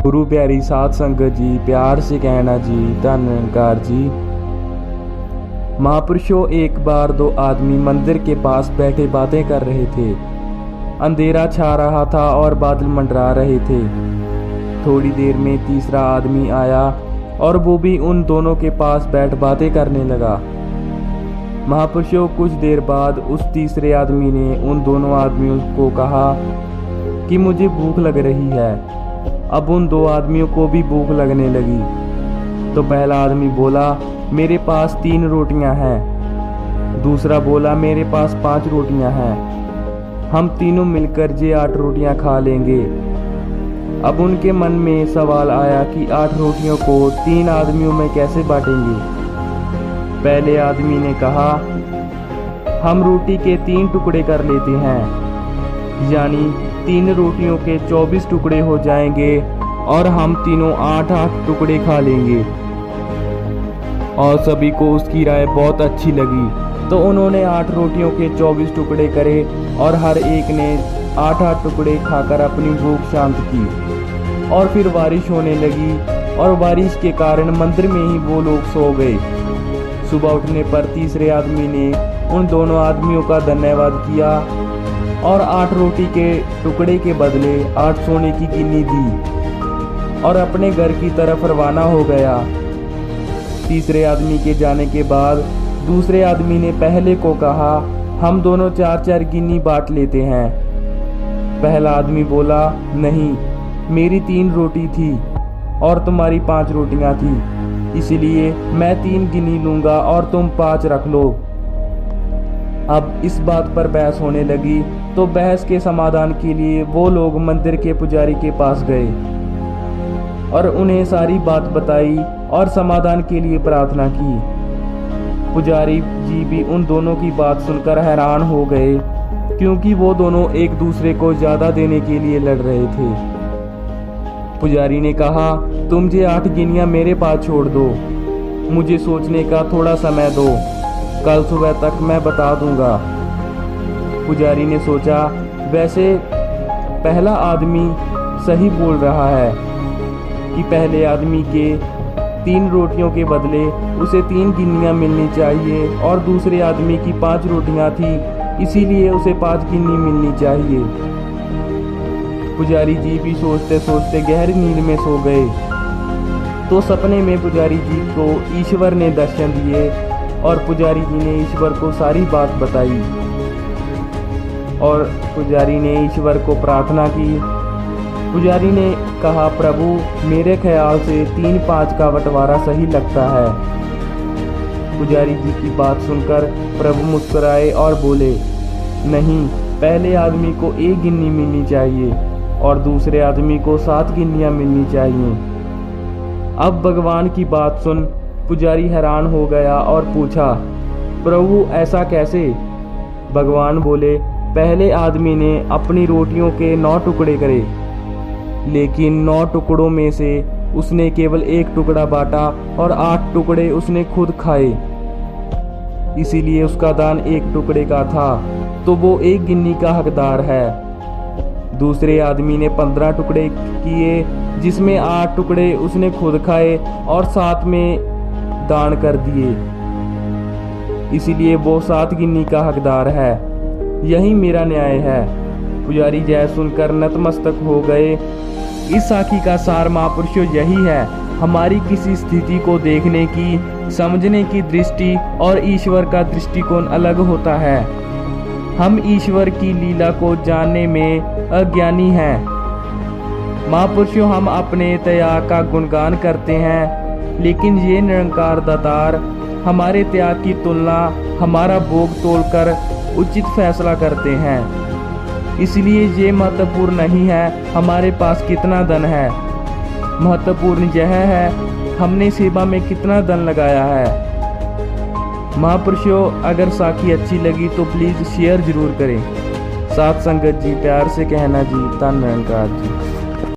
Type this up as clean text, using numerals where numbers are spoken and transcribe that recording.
गुरु प्यारी साध संगत जी, प्यार से कहना जी, धन निरंकार जी। महापुरुषों, एक बार दो आदमी मंदिर के पास बैठे बातें कर रहे थे। अंधेरा छा रहा था और बादल मंडरा रहे थे। थोड़ी देर में तीसरा आदमी आया और वो भी उन दोनों के पास बैठ बातें करने लगा। महापुरुषों, कुछ देर बाद उस तीसरे आदमी ने उन दोनों आदमियों को कहा कि मुझे भूख लग रही है। अब उन दो आदमियों को भी भूख लगने लगी। तो पहला आदमी बोला, मेरे पास 3 रोटियां हैं। दूसरा बोला, मेरे पास 5 रोटियां हैं। हम तीनों मिलकर ये 8 रोटियां खा लेंगे। अब उनके मन में सवाल आया कि 8 रोटियों को 3 आदमियों में कैसे बांटेंगे। पहले आदमी ने कहा, हम रोटी के 3 टुकड़े कर लेते हैं, यानी 3 रोटियों के 24 टुकड़े हो जाएंगे और हम तीनों 8-8 टुकड़े खा लेंगे। और सभी को उसकी राय बहुत अच्छी लगी, तो उन्होंने 8 रोटियों के 24 टुकड़े करे और हर एक ने 8-8 टुकड़े खाकर अपनी भूख शांत की। और फिर बारिश होने लगी और बारिश के कारण मंदिर में ही वो लोग सो गए। सुबह उठने पर तीसरे आदमी ने उन दोनों आदमियों का धन्यवाद किया और 8 रोटी के टुकड़े के बदले 8 सोने की गिन्नी दी और अपने घर की तरफ रवाना हो गया। तीसरे आदमी के जाने के बाद दूसरे आदमी ने पहले को कहा, हम दोनों 4-4 गिन्नी बांट लेते हैं। पहला आदमी बोला, नहीं, मेरी 3 रोटी थी और तुम्हारी 5 रोटियां थी, इसलिए मैं 3 गिन्नी लूंगा और तुम 5 रख लो। अब इस बात पर बहस होने लगी, तो बहस के समाधान के लिए वो लोग मंदिर के पुजारी के पास गए और उन्हें सारी बात बताई और समाधान के लिए प्रार्थना की। पुजारी जी भी उन दोनों की बात सुनकर हैरान हो गए, क्योंकि वो दोनों एक दूसरे को ज्यादा देने के लिए लड़ रहे थे। पुजारी ने कहा, तुम ये 8 गिन्नियां मेरे पास छोड़ दो, मुझे सोचने का थोड़ा समय दो, कल सुबह तक मैं बता दूंगा। पुजारी ने सोचा, वैसे पहला आदमी सही बोल रहा है कि पहले आदमी के 3 रोटियों के बदले उसे 3 गिन्नियां मिलनी चाहिए और दूसरे आदमी की 5 रोटियां थी, इसीलिए उसे 5 गिन्नी मिलनी चाहिए। पुजारी जी भी सोचते सोचते गहरी नींद में सो गए। तो सपने में पुजारी जी को ईश्वर ने दर्शन दिए और पुजारी जी ने ईश्वर को सारी बात बताई और पुजारी ने ईश्वर को प्रार्थना की। पुजारी ने कहा, प्रभु, मेरे ख्याल से 3-5 का बंटवारा सही लगता है। पुजारी जी की बात सुनकर प्रभु मुस्कुराए और बोले, नहीं, पहले आदमी को 1 गिन्नी मिलनी चाहिए और दूसरे आदमी को 7 गिन्नियां मिलनी चाहिए। अब भगवान की बात सुन पुजारी हैरान हो गया और पूछा, प्रभु, ऐसा कैसे? भगवान बोले, पहले आदमी ने अपनी रोटियों के 9 टुकड़े करे, लेकिन 9 टुकड़ों में से उसने केवल 1 टुकड़ा बांटा और 8 टुकड़े उसने खुद खाए, इसीलिए उसका दान 1 टुकड़े का था, तो वो 1 गिन्नी का हकदार है। दूसरे आदमी ने 15 टुकड़े किए, जिसमें 8 टुकड़े उसने खुद खाए और 7 में दान कर दिए, इसीलिए वो 7 गिन्नी का हकदार है। यही मेरा न्याय है। पुजारी जय सुनकर नतमस्तक हो गए। इस साखी का सार महापुरुषों यही है, हमारी किसी स्थिति को देखने की, समझने की दृष्टि और ईश्वर का दृष्टिकोण अलग होता है। हम ईश्वर की लीला को जानने में अज्ञानी हैं। महापुरुषों, हम अपने त्याग का गुणगान करते हैं, लेकिन ये निरंकार दातार हमारे त्याग की तुलना हमारा भोग तोलकर उचित फैसला करते हैं। इसलिए ये महत्वपूर्ण नहीं है हमारे पास कितना धन है, महत्वपूर्ण यह है हमने सेवा में कितना धन लगाया है। महापुरुषों, अगर साखी अच्छी लगी तो प्लीज़ शेयर ज़रूर करें। साथ संगत जी, प्यार से कहना जी, धन निरंकार जी।